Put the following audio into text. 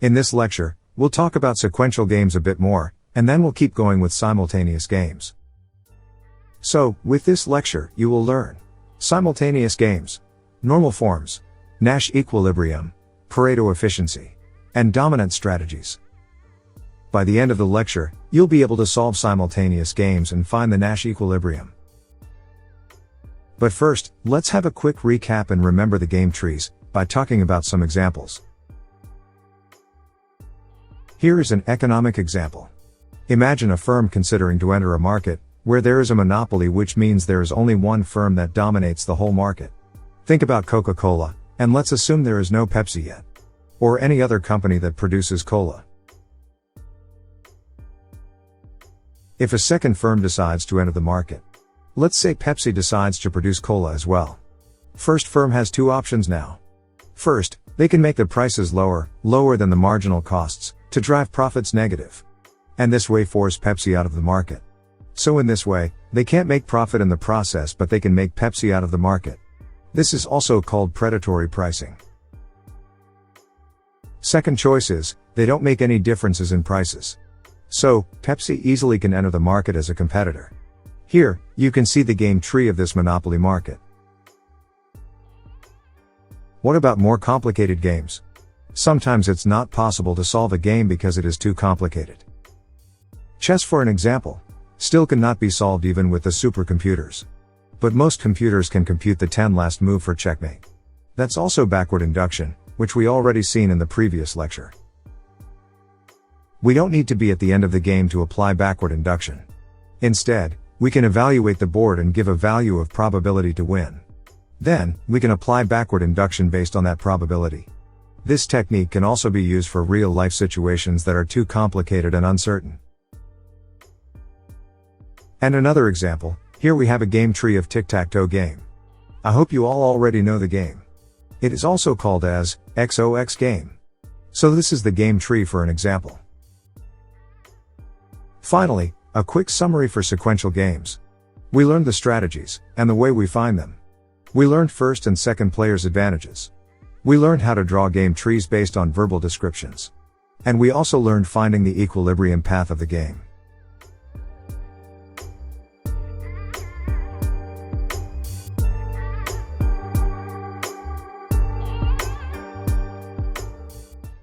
In this lecture, we'll talk about sequential games a bit more, and then we'll keep going with simultaneous games. So, with this lecture, you will learn simultaneous games, normal forms, Nash equilibrium, Pareto efficiency, and dominant strategies. By the end of the lecture, you'll be able to solve simultaneous games and find the Nash equilibrium. But first, let's have a quick recap and remember the game trees, by talking about some examples. Here is an economic example. Imagine a firm considering to enter a market, where there is a monopoly, which means there is only one firm that dominates the whole market. Think about Coca-Cola, and let's assume there is no Pepsi yet. Or any other company that produces cola. If a second firm decides to enter the market, let's say Pepsi decides to produce cola as well. First firm has two options now. First, they can make the prices lower than the marginal costs, to drive profits negative. And this way force Pepsi out of the market. So in this way, they can't make profit in the process, but they can make Pepsi out of the market. This is also called predatory pricing. Second choice is, they don't make any differences in prices. So, Pepsi easily can enter the market as a competitor. Here, you can see the game tree of this monopoly market. What about more complicated games? Sometimes it's not possible to solve a game because it is too complicated. Chess, for an example, still cannot be solved even with the supercomputers. But most computers can compute the 10 last move for checkmate. That's also backward induction, which we already seen in the previous lecture. We don't need to be at the end of the game to apply backward induction. Instead, we can evaluate the board and give a value of probability to win. Then, we can apply backward induction based on that probability. This technique can also be used for real-life situations that are too complicated and uncertain. And another example, here we have a game tree of tic-tac-toe game. I hope you all already know the game. It is also called as XOX game. So this is the game tree for an example. Finally, a quick summary for sequential games. We learned the strategies, and the way we find them. We learned first and second players' advantages. We learned how to draw game trees based on verbal descriptions. And we also learned finding the equilibrium path of the game.